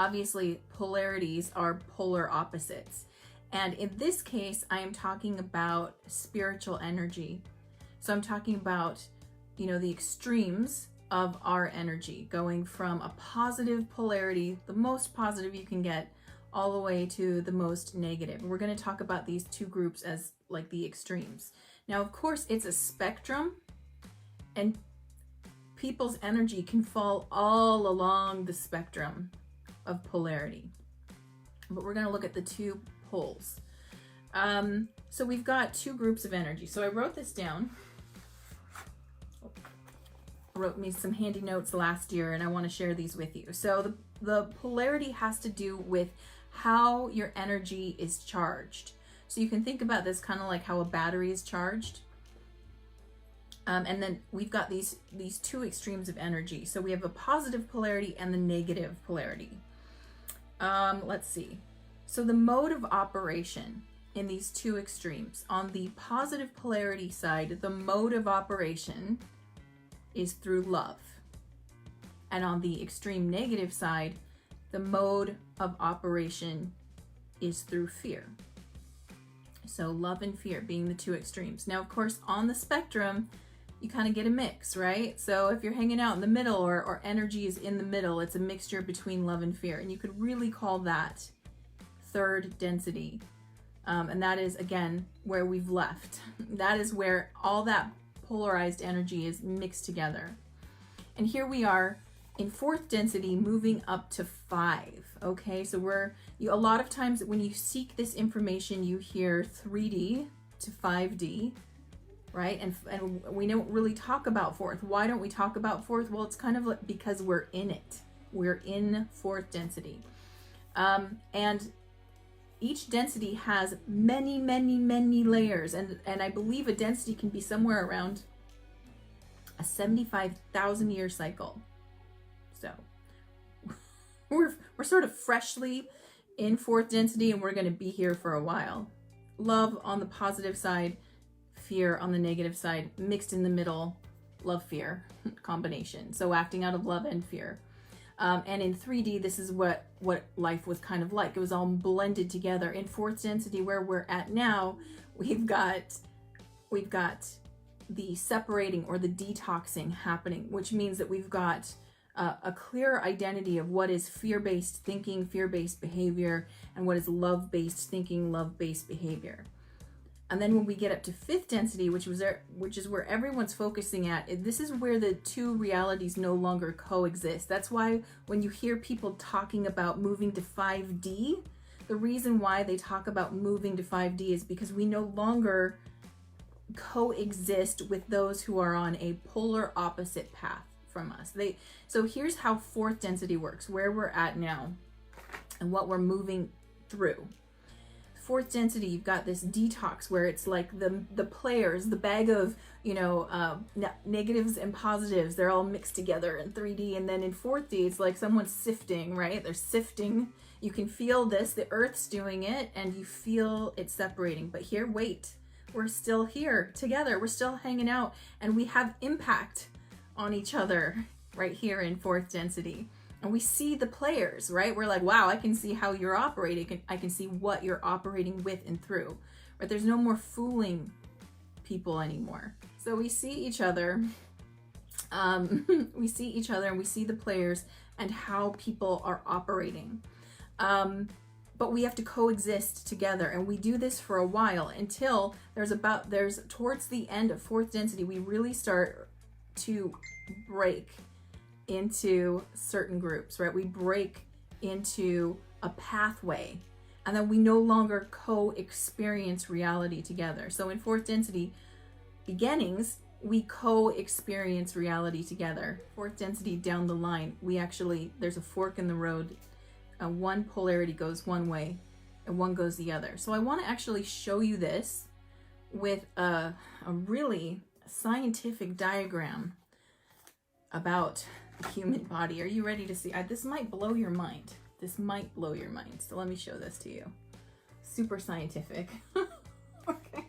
obviously polarities are polar opposites. And in this case, I am talking about spiritual energy. So I'm talking about, you know, the extremes of our energy, going from a positive polarity, the most positive you can get, all the way to the most negative. We're going to talk about these two groups as like the extremes. Now, of course, it's a spectrum, and people's energy can fall all along the spectrum of polarity. But we're going to look at the two poles. So we've got two groups of energy. So I wrote this down. I wrote me some handy notes last year, and I want to share these with you. So the polarity has to do with how your energy is charged. So you can think about this kind of like how a battery is charged. And then we've got these two extremes of energy. So we have a positive polarity and the negative polarity. Let's see. So the mode of operation in these two extremes, on the positive polarity side, the mode of operation is through love. And on the extreme negative side, the mode of operation is through fear. So love and fear being the two extremes. Now, of course, on the spectrum, you kind of get a mix, right? So if you're hanging out in the middle, or energy is in the middle, it's a mixture between love and fear. And you could really call that third density. And that is, again, where we've left. That is where all that polarized energy is mixed together. And here we are in fourth density, moving up to 5. Okay, so a lot of times when you seek this information, you hear 3D to 5D, right? And we don't really talk about fourth. Why don't we talk about fourth? Well, it's kind of like because we're in it. We're in fourth density. And each density has many, many, many layers. And I believe a density can be somewhere around a 75,000 year cycle. So we're sort of freshly in fourth density, and we're going to be here for a while. Love on the positive side, fear on the negative side, mixed in the middle, love, fear combination. So acting out of love and fear. And in 3D, this is what life was kind of like. It was all blended together. In fourth density, where we're at now, we've got the separating or the detoxing happening, which means that we've got a clear identity of what is fear-based thinking, fear-based behavior, and what is love-based thinking, love-based behavior. And then when we get up to fifth density, which is where everyone's focusing at, this is where the two realities no longer coexist. That's why when you hear people talking about moving to 5D, the reason why they talk about moving to 5D is because we no longer coexist with those who are on a polar opposite path from us. So here's how fourth density works, where we're at now and what we're moving through. Fourth density, you've got this detox where it's like the players, the bag of, negatives and positives, they're all mixed together in 3D. And then in 4D, it's like someone's sifting, right? They're sifting. You can feel this, the earth's doing it, and you feel it separating. But here, wait, we're still here together. We're still hanging out, and we have impact on each other right here in fourth density. And we see the players, right? We're like, wow, I can see how you're operating. I can see what you're operating with and through, right? There's no more fooling people anymore. So we see each other. We see each other, and we see the players and how people are operating. But we have to coexist together, and we do this for a while until there's towards the end of fourth density, we really start to break into certain groups, right? We break into a pathway, and then we no longer co-experience reality together. So in fourth density beginnings, we co-experience reality together. Fourth density down the line, there's a fork in the road. One polarity goes one way and one goes the other. So I want to actually show you this with a really scientific diagram about the human body. Are you ready to see? This might blow your mind. So let me show this to you. Super scientific. Okay.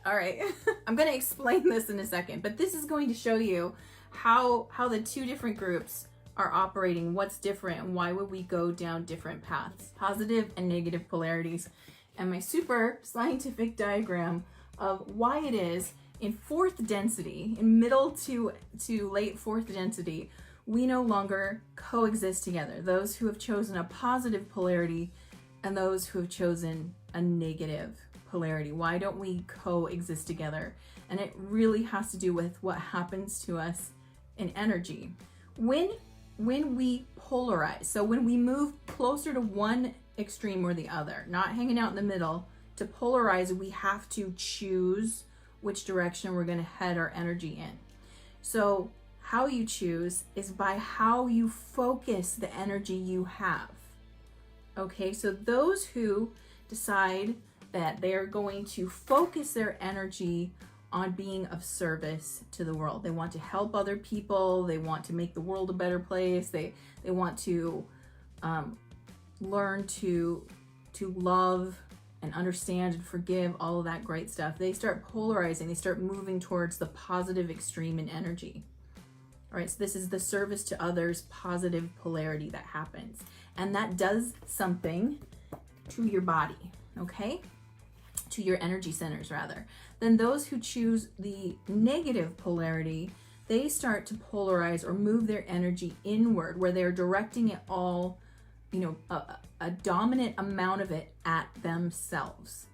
All right. I'm going to explain this in a second, but this is going to show you how the two different groups are operating, what's different, and why would we go down different paths, positive and negative polarities, and my super scientific diagram of why it is in fourth density, in middle to late fourth density, we no longer coexist together. Those who have chosen a positive polarity and those who have chosen a negative polarity. Why don't we coexist together? And it really has to do with what happens to us in energy. When we polarize, so when we move closer to one extreme or the other, not hanging out in the middle, to polarize, we have to choose which direction we're going to head our energy in. So how you choose is by how you focus the energy you have. Okay, so those who decide that they are going to focus their energy on being of service to the world. They want to help other people. They want to make the world a better place. They want to learn to love and understand and forgive, all of that great stuff. They start polarizing. They start moving towards the positive extreme in energy. All right, so this is the service to others, positive polarity that happens. And that does something to your body, okay? To your energy centers, rather. Then those who choose the negative polarity, they start to polarize or move their energy inward, where they're directing it all, a dominant amount of it at themselves,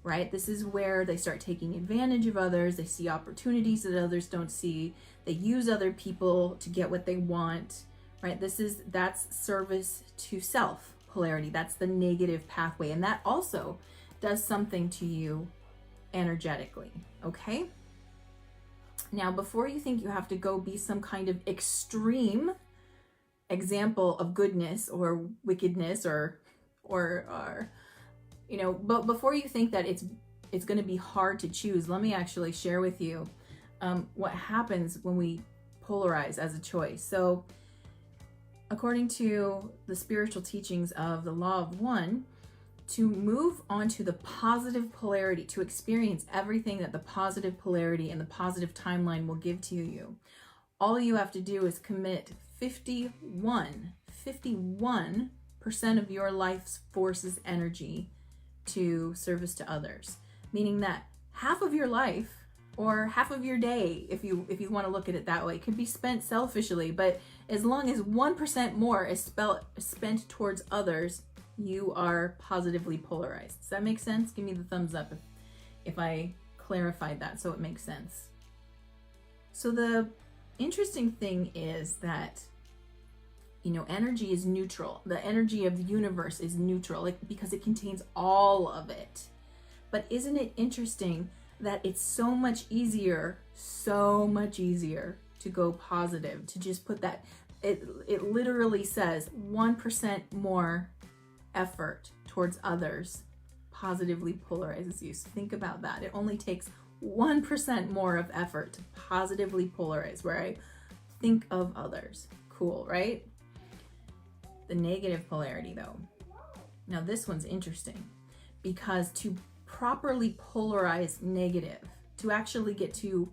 right? This is where they start taking advantage of others. They see opportunities that others don't see. They use other people to get what they want, right? That's service to self polarity. That's the negative pathway. And that also does something to you energetically, okay? Now, before you think you have to go be some kind of extreme example of goodness or wickedness or but before you think that it's going to be hard to choose, let me actually share with you what happens when we polarize as a choice. So according to the spiritual teachings of the Law of One, to move on to the positive polarity, to experience everything that the positive polarity and the positive timeline will give to you, all you have to do is commit 51% of your life's force's energy to service to others, meaning that half of your life or half of your day, if you want to look at it that way, could be spent selfishly, but as long as 1% more is spent towards others, you are positively polarized. Does that make sense? Give me the thumbs up if I clarified that so it makes sense. So the interesting thing is that, energy is neutral. The energy of the universe is neutral, because it contains all of it. But isn't it interesting that it's so much easier to go positive, to just put that, it literally says 1% more effort towards others positively polarizes you. So think about that. It only takes 1% more of effort to positively polarize, where I think of others. Cool, right? The negative polarity, though. Now this one's interesting, because to properly polarize negative, to actually get to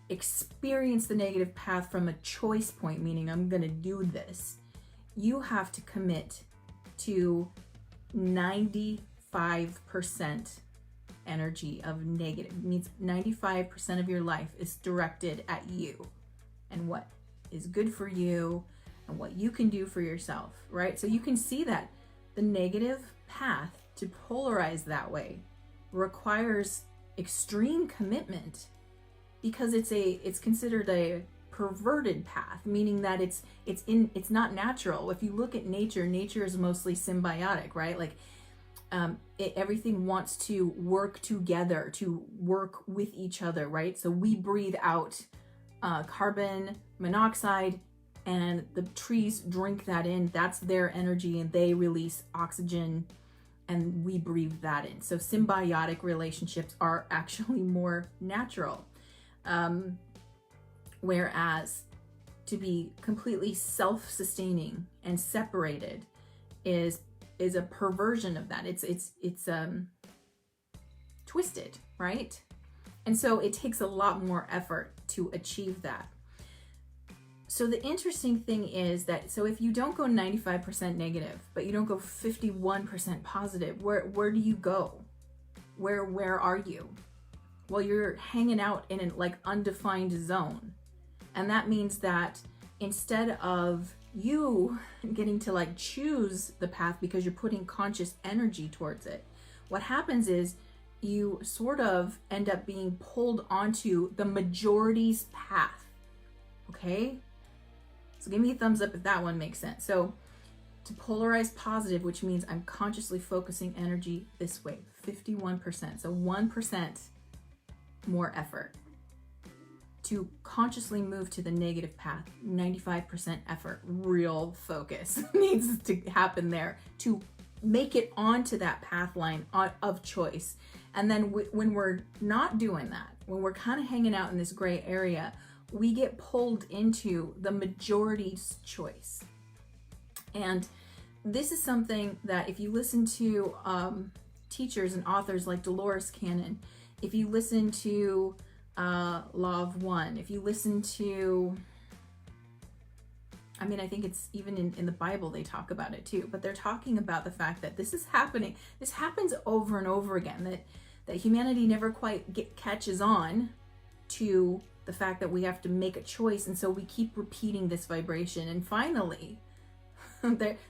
experience the negative path from a choice point, meaning I'm going to do this, you have to commit to 95% energy of negative. It means 95% of your life is directed at you and what is good for you and what you can do for yourself, right? So you can see that the negative path to polarize that way requires extreme commitment, because it's considered a perverted path, meaning that it's not natural. If you look at nature is mostly symbiotic, right? Like everything wants to work together, to work with each other, right? So we breathe out carbon monoxide, and the trees drink that in. That's their energy, and they release oxygen, and we breathe that in. So symbiotic relationships are actually more natural. Whereas to be completely self-sustaining and separated is a perversion of that. It's twisted, right? And so it takes a lot more effort to achieve that. So the interesting thing is that, so if you don't go 95% negative, but you don't go 51% positive, where do you go? Where are you? Well, you're hanging out in an like undefined zone. And that means that instead of you getting to like choose the path because you're putting conscious energy towards it, what happens is you sort of end up being pulled onto the majority's path. Okay? So give me a thumbs up if that one makes sense. So to polarize positive, which means I'm consciously focusing energy this way, 51%. So 1% more effort. To consciously move to the negative path, 95% effort, real focus needs to happen there to make it onto that path line of choice. And then when we're not doing that, when we're kind of hanging out in this gray area, we get pulled into the majority's choice. And this is something that if you listen to teachers and authors like Dolores Cannon, if you listen to Law of One, if you listen to, I mean, I think it's even in the Bible, they talk about it too, but they're talking about the fact that this is happening. This happens over and over again, that humanity never quite catches on to the fact that we have to make a choice. And so we keep repeating this vibration. And finally,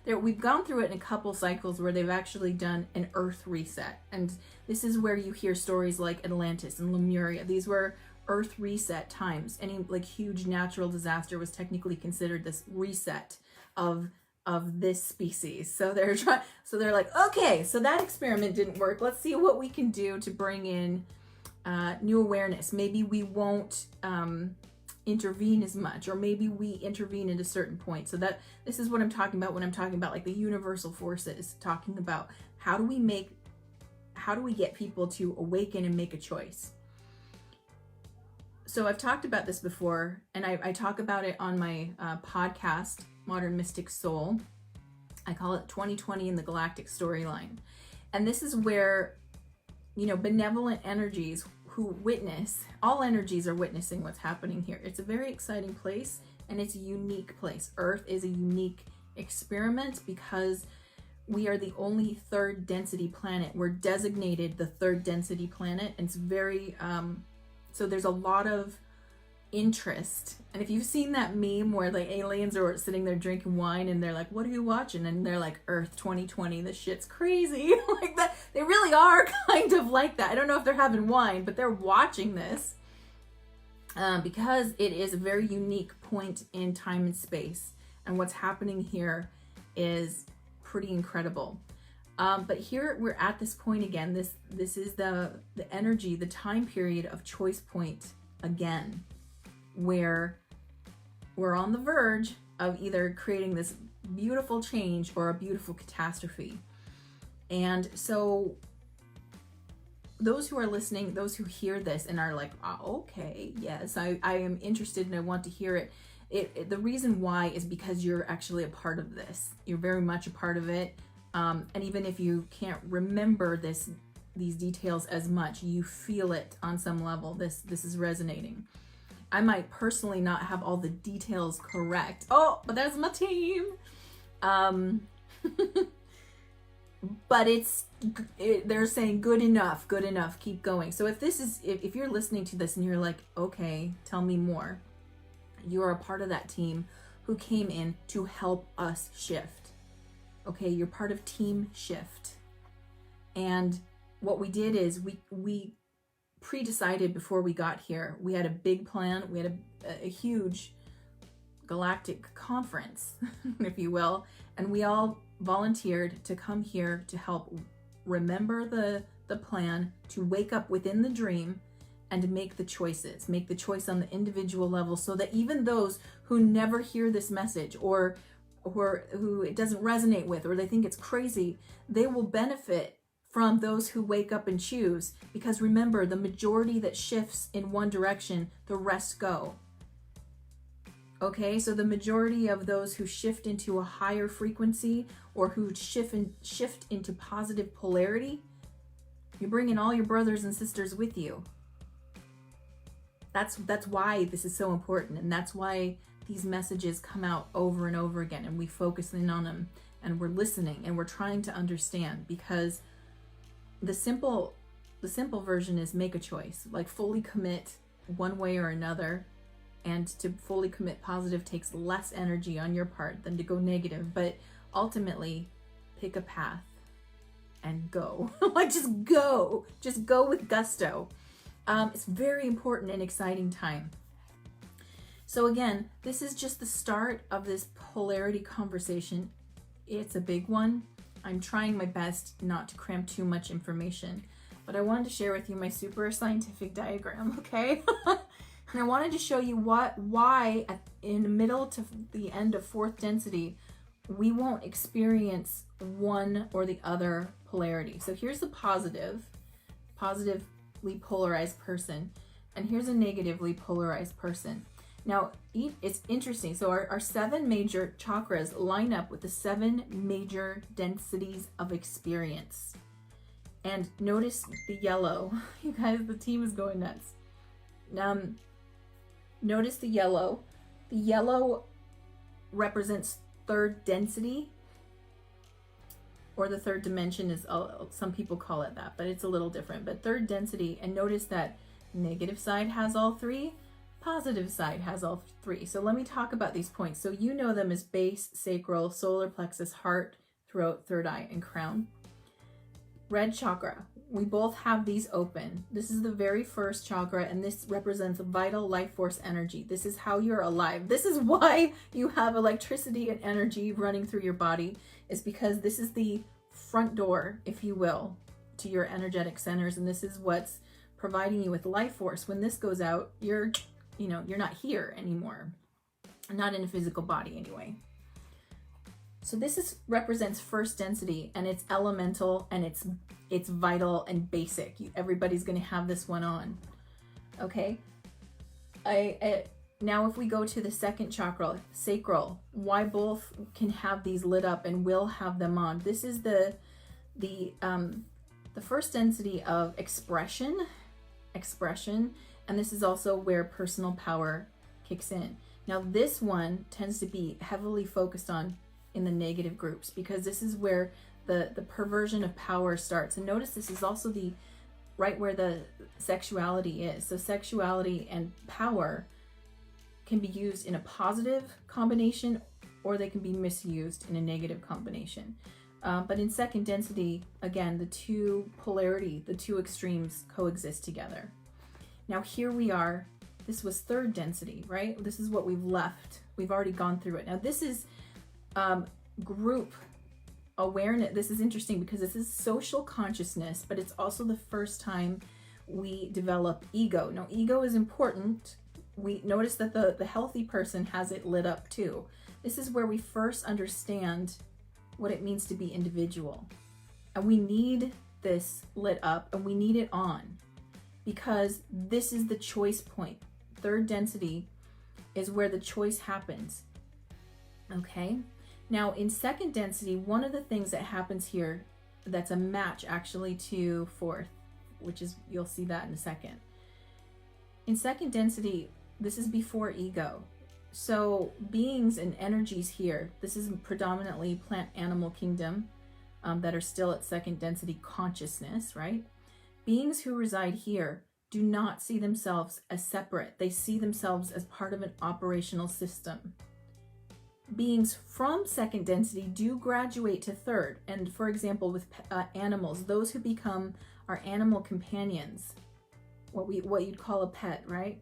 we've gone through it in a couple cycles where they've actually done an earth reset. And this is where you hear stories like Atlantis and Lemuria. These were earth reset times. Any like huge natural disaster was technically considered this reset of this species. So they're like, okay, so that experiment didn't work. Let's see what we can do to bring in new awareness. Maybe we won't intervene as much, or maybe we intervene at a certain point. So that this is what I'm talking about when I'm talking about like the universal forces, talking about how do we get people to awaken and make a choice. So I've talked about this before, and I talk about it on my podcast, Modern Mystic Soul. I call it 2020 in the Galactic Storyline. And this is where, benevolent energies who witness, all energies are witnessing what's happening here. It's a very exciting place, and it's a unique place. Earth is a unique experiment because we are the only third density planet. We're designated the third density planet, and it's very, so there's a lot of interest. And if you've seen that meme where like aliens are sitting there drinking wine and they're like, what are you watching? And they're like, Earth 2020, this shit's crazy. Like that, they really are kind of like that. I don't know if they're having wine, but they're watching this because it is a very unique point in time and space. And what's happening here is pretty incredible. But here we're at this point again. This is the energy, the time period of choice point again, where we're on the verge of either creating this beautiful change or a beautiful catastrophe. And so those who are listening, those who hear this and are like, oh, okay, yes, I am interested and I want to hear it. The reason why is because you're actually a part of this. You're very much a part of it. And even if you can't remember these details as much, you feel it on some level. This is resonating. I might personally not have all the details correct. Oh, but there's my team. But they're saying good enough, keep going. So if you're listening to this and you're like, okay, tell me more, you're a part of that team who came in to help us shift. Okay, you're part of Team Shift. And what we did is we pre-decided before we got here. We had a big plan. We had a huge galactic conference, if you will, and we all volunteered to come here to help remember the plan, to wake up within the dream, and to make the choices. Make the choice on the individual level so that even those who never hear this message or who it doesn't resonate with, or they think it's crazy, they will benefit from those who wake up and choose. Because remember, the majority that shifts in one direction, the rest go. Okay, so the majority of those who shift into a higher frequency or who shift into positive polarity, you're bringing all your brothers and sisters with you. That's why this is so important, and that's why these messages come out over and over again, and we focus in on them, and we're listening, and we're trying to understand, because the simple version is make a choice, like fully commit one way or another. And to fully commit positive takes less energy on your part than to go negative, but ultimately pick a path and go. Like just go with gusto. It's very important and exciting time. So again, this is just the start of this polarity conversation. It's a big one. I'm trying my best not to cram too much information, but I wanted to share with you my super scientific diagram, okay? And I wanted to show you why in the middle to the end of fourth density, we won't experience one or the other polarity. So here's the positively polarized person, and here's a negatively polarized person. Now, it's interesting. So our 7 major chakras line up with the 7 major densities of experience. And notice the yellow. You guys, the team is going nuts. Notice the yellow. The yellow represents third density, or the third dimension, is some people call it that, but it's a little different. But third density, and notice that negative side has all 3, positive side has all 3. So let me talk about these points. So you know them as base, sacral, solar plexus, heart, throat, third eye, and crown. Red chakra. We both have these open. This is the very first chakra, and this represents vital life force energy. This is how you're alive. This is why you have electricity and energy running through your body, is because this is the front door, if you will, to your energetic centers, and this is what's providing you with life force. When this goes out, you're not here anymore. Not in a physical body anyway. So this represents first density, and it's elemental, and it's vital and basic. Everybody's going to have this one on. Okay. Now if we go to the second chakra, sacral, why both can have these lit up and will have them on. This is the first density of expression, and this is also where personal power kicks in. Now this one tends to be heavily focused on in the negative groups, because this is where the perversion of power starts. And notice this is also right where the sexuality is. So sexuality and power can be used in a positive combination, or they can be misused in a negative combination. But in second density, again, the two extremes coexist together. Now here we are. This was third density, right? This is what we've left. We've already gone through it. Now this is group awareness. This is interesting because this is social consciousness, but it's also the first time we develop ego. Now ego is important. We notice that the healthy person has it lit up too. This is where we first understand what it means to be individual. And we need this lit up, and we need it on, because this is the choice point. Third density is where the choice happens. Okay? Now in second density, one of the things that happens here that's a match actually to fourth, which is, you'll see that in a second. In second density, this is before ego. So beings and energies here, this is predominantly plant animal kingdom that are still at second density consciousness, right? Beings who reside here do not see themselves as separate. They see themselves as part of an operational system. Beings from second density do graduate to third. And for example, with animals, those who become our animal companions, what you'd call a pet, right?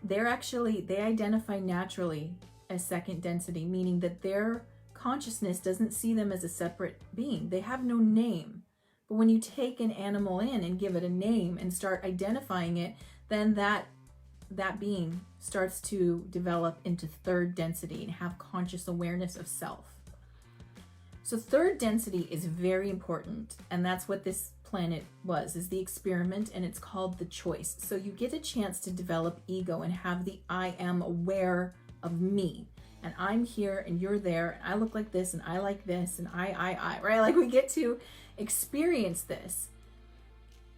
They identify naturally as second density, meaning that their consciousness doesn't see them as a separate being. They have no name. But when you take an animal in and give it a name and start identifying it, then that being starts to develop into third density and have conscious awareness of self. So third density is very important, and that's what this planet is the experiment, and it's called the choice. So you get a chance to develop ego and have the I am aware of me, and I'm here and you're there, and I look like this and I like this and I, right? Like we get to experience this.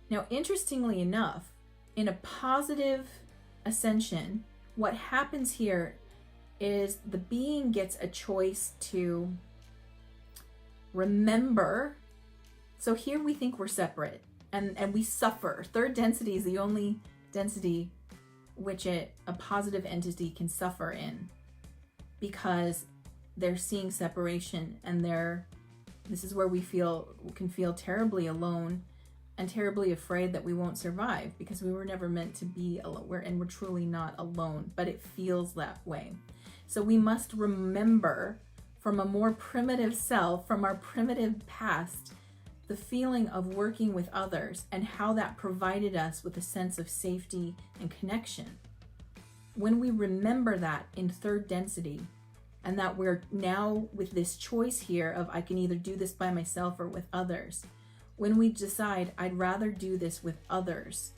Now, interestingly enough, in a positive ascension, what happens here is the being gets a choice to remember. So here we think we're separate and we suffer. Third density is the only density which a positive entity can suffer in, because they're seeing separation, and this is where we can feel terribly alone and terribly afraid that we won't survive, because we were never meant to be alone. We're truly not alone, but it feels that way. So we must remember from a more primitive self, from our primitive past, the feeling of working with others and how that provided us with a sense of safety and connection. When we remember that in third density, and that we're now with this choice here of I can either do this by myself or with others, when we decide I'd rather do this with others,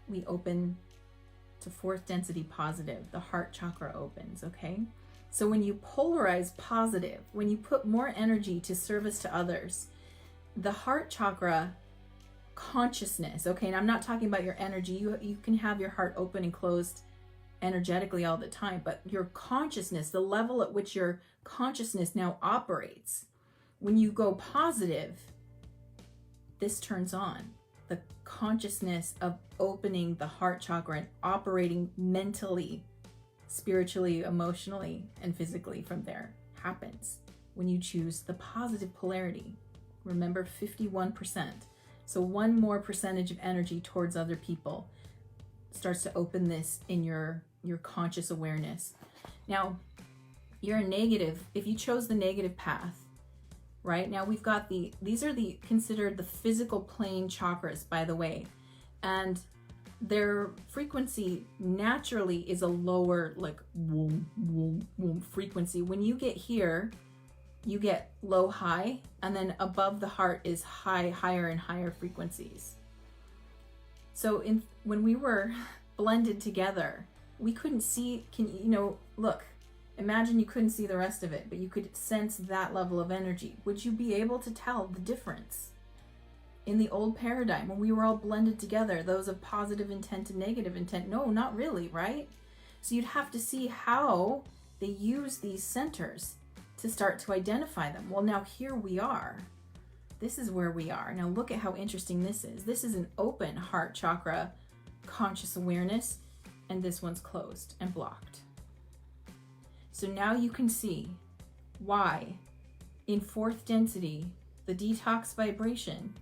we open to fourth density positive. The heart chakra opens, okay? So when you polarize positive, when you put more energy to service to others, the heart chakra consciousness, okay, and I'm not talking about your energy. You can have your heart open and closed energetically all the time, but your consciousness, the level at which your consciousness now operates, when you go positive, this turns on. The consciousness of opening the heart chakra and operating mentally, spiritually, emotionally, and physically from there happens when you choose the positive polarity. Remember, 51%. So one more percentage of energy towards other people starts to open this in your conscious awareness. Now, you're a negative. If you chose the negative path, right? Now we've got these are considered the physical plane chakras, by the way. And their frequency naturally is a lower, like, whoom, whoom, whoom frequency. When you get here, you get low, high, and then above the heart is higher and higher frequencies. So when we were blended together, we couldn't see, look, imagine you couldn't see the rest of it, but you could sense that level of energy. Would you be able to tell the difference? In the old paradigm, when we were all blended together, those of positive intent and negative intent, no, not really, right? So you'd have to see how they use these centers to start to identify them. Well, now here we are. This is where we are. Now look at how interesting this is. This is an open heart chakra, conscious awareness, and this one's closed and blocked. So now you can see why in fourth density, the detox vibration,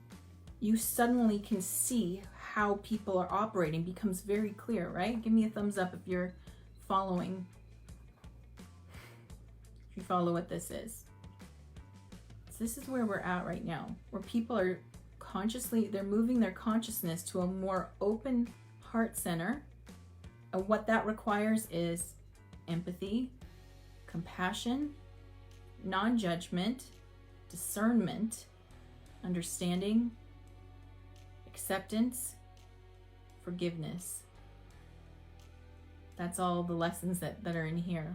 you suddenly can see how people are operating, becomes very clear, right? Give me a thumbs up if you're following. If you follow what this is. So this is where we're at right now, where people are they're moving their consciousness to a more open heart center. And what that requires is empathy, compassion, non-judgment, discernment, understanding, acceptance, forgiveness. That's all the lessons that are in here.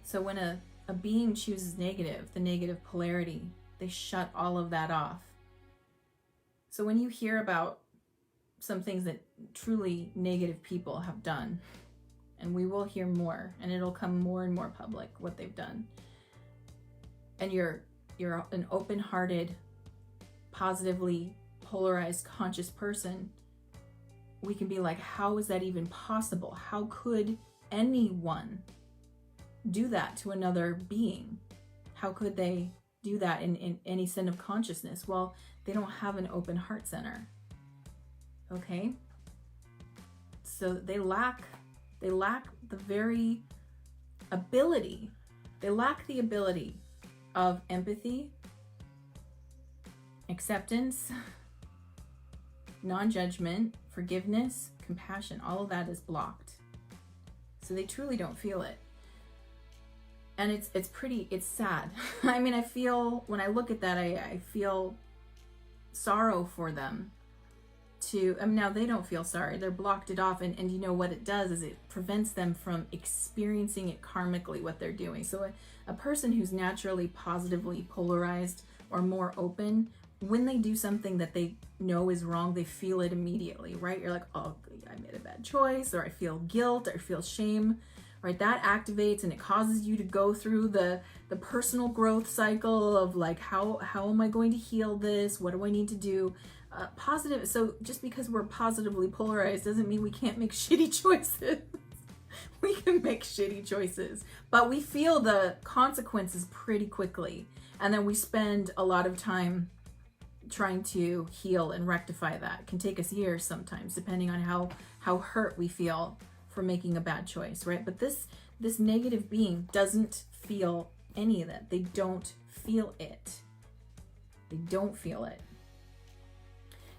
So when a being chooses negative, the negative polarity, they shut all of that off. So when you hear about some things that truly negative people have done, and we will hear more, and it'll come more and more public what they've done, and you're an open-hearted, positively polarized, conscious person, we can be like, how is that even possible? How could anyone do that to another being? How could they do that in any sense of consciousness? Well, they don't have an open heart center. Okay? So they lack the very ability. They lack the ability of empathy, acceptance, non-judgment, forgiveness, compassion. All of that is blocked. So they truly don't feel it. And it's sad. I mean, I feel, when I look at that, I feel sorrow for them. Now they don't feel sorry, they're blocked it off, and you know what it does is it prevents them from experiencing it karmically, what they're doing. So a person who's naturally positively polarized or more open when they do something that they know is wrong, they feel it immediately, right? You're like, oh, I made a bad choice, or I feel guilt, or I feel shame, right? That activates and it causes you to go through the personal growth cycle of like, how am I going to heal this? What do I need to do? Positive. So just because we're positively polarized doesn't mean we can't make shitty choices. We can make shitty choices, but we feel the consequences pretty quickly. And then we spend a lot of time trying to heal and rectify that. It can take us years sometimes, depending on how hurt we feel for making a bad choice, right? But this negative being doesn't feel any of that. They don't feel it. They don't feel it.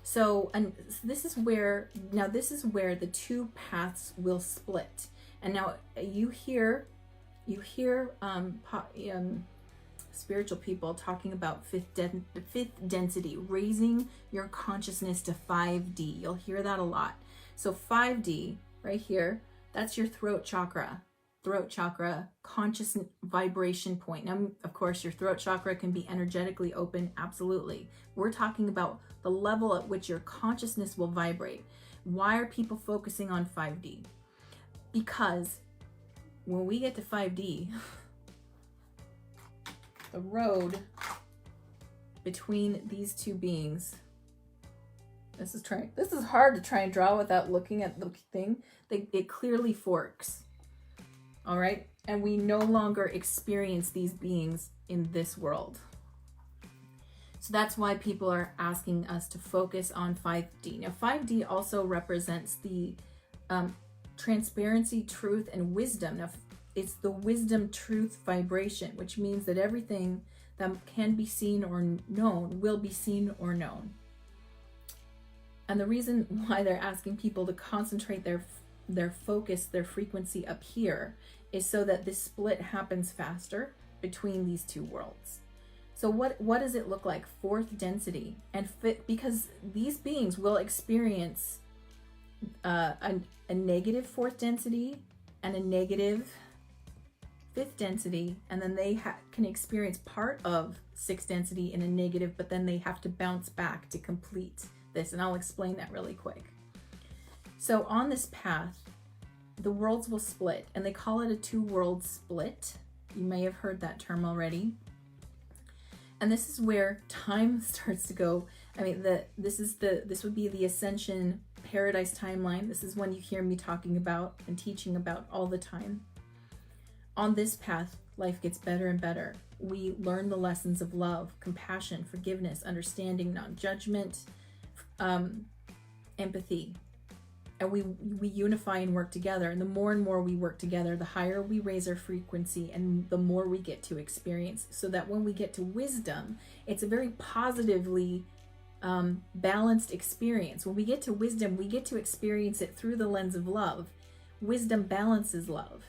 So, and this is where the two paths will split. And now you hear spiritual people talking about fifth density, raising your consciousness to 5D. You'll hear that a lot. So 5D right here, that's your throat chakra, conscious vibration point. Now, of course, your throat chakra can be energetically open. Absolutely. We're talking about the level at which your consciousness will vibrate. Why are people focusing on 5D? Because when we get to 5D, the road between these two beings, this is hard to try and draw without looking at the thing. It clearly forks. All right. And we no longer experience these beings in this world. So that's why people are asking us to focus on 5D. Now, 5D also represents the transparency, truth, and wisdom. Now, it's the wisdom, truth vibration, which means that everything that can be seen or known will be seen or known. And the reason why they're asking people to concentrate their focus, their frequency up here, is so that this split happens faster between these two worlds. So what does it look like? Fourth density. And because these beings will experience a negative fourth density and a negative fifth density, and then they can experience part of sixth density in a negative, but then they have to bounce back to complete this. And I'll explain that really quick. So on this path, the worlds will split, and they call it a two-world split. You may have heard that term already. And this is where time starts to go. I mean, this would be the Ascension Paradise timeline. This is one you hear me talking about and teaching about all the time. On this path, life gets better and better. We learn the lessons of love, compassion, forgiveness, understanding, non-judgment, empathy. And we unify and work together. And the more and more we work together, the higher we raise our frequency and the more we get to experience. So that when we get to wisdom, it's a very positively balanced experience. When we get to wisdom, we get to experience it through the lens of love. Wisdom balances love.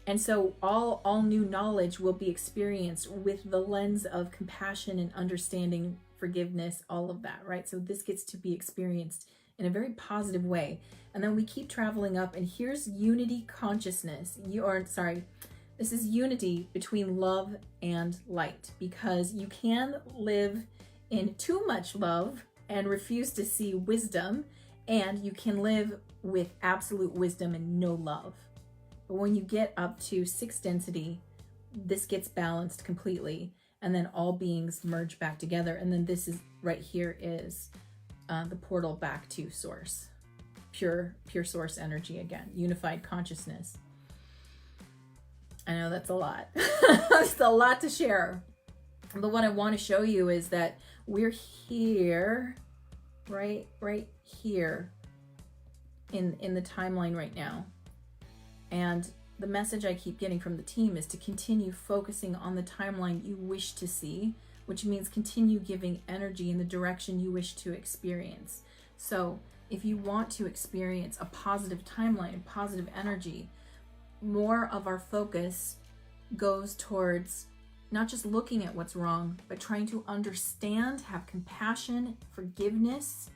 And so all new knowledge will be experienced with the lens of compassion and understanding, forgiveness, all of that, right? So this gets to be experienced in a very positive way. And then we keep traveling up, and here's unity consciousness. This is unity between love and light, because you can live in too much love and refuse to see wisdom, and you can live with absolute wisdom and no love. But when you get up to sixth density, this gets balanced completely, and then all beings merge back together. And then this is right here is the portal back to source, pure source energy again, unified consciousness. I know that's a lot. It's a lot to share. But what I want to show you is that we're here, right here in the timeline right now. And the message I keep getting from the team is to continue focusing on the timeline you wish to see, which means continue giving energy in the direction you wish to experience. So if you want to experience a positive timeline and positive energy, more of our focus goes towards not just looking at what's wrong, but trying to understand, have compassion, forgiveness,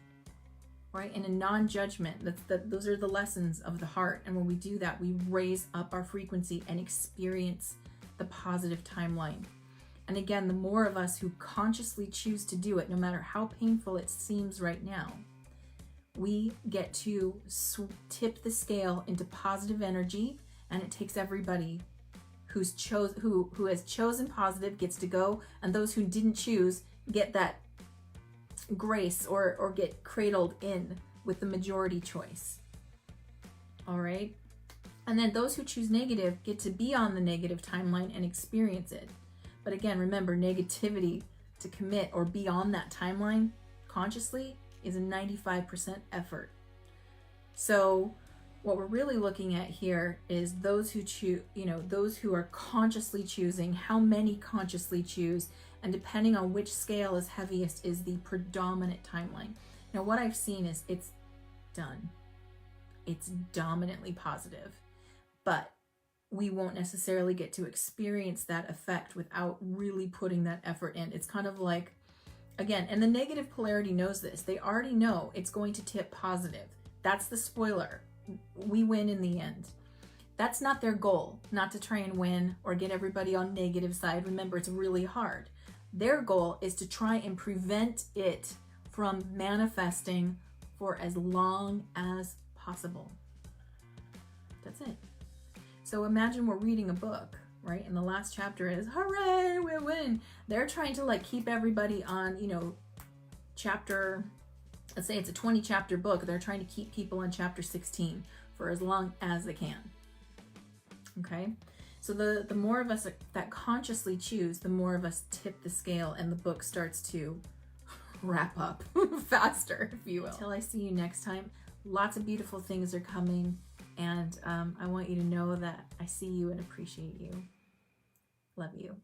right? And a non-judgment. Those are the lessons of the heart. And when we do that, we raise up our frequency and experience the positive timeline. And again, the more of us who consciously choose to do it, no matter how painful it seems right now, we get to tip the scale into positive energy, and it takes everybody who has chosen positive gets to go, and those who didn't choose get that grace or get cradled in with the majority choice. All right? And then those who choose negative get to be on the negative timeline and experience it. But again, remember, negativity to commit or be on that timeline consciously is a 95% effort. So what we're really looking at here is those who choose, those who are consciously choosing, how many consciously choose, and depending on which scale is heaviest is the predominant timeline. Now, what I've seen is it's done. It's dominantly positive, but we won't necessarily get to experience that effect without really putting that effort in. It's kind of like, again, and the negative polarity knows this. They already know it's going to tip positive. That's the spoiler. We win in the end. That's not their goal, not to try and win or get everybody on negative side. Remember, it's really hard. Their goal is to try and prevent it from manifesting for as long as possible. That's it. So imagine we're reading a book, right? And the last chapter is, hooray, we win. They're trying to like keep everybody on, chapter, let's say it's a 20 chapter book. They're trying to keep people on chapter 16 for as long as they can. Okay. So the more of us that consciously choose, the more of us tip the scale and the book starts to wrap up faster, if you will. Until I see you next time, lots of beautiful things are coming. And I want you to know that I see you and appreciate you. Love you.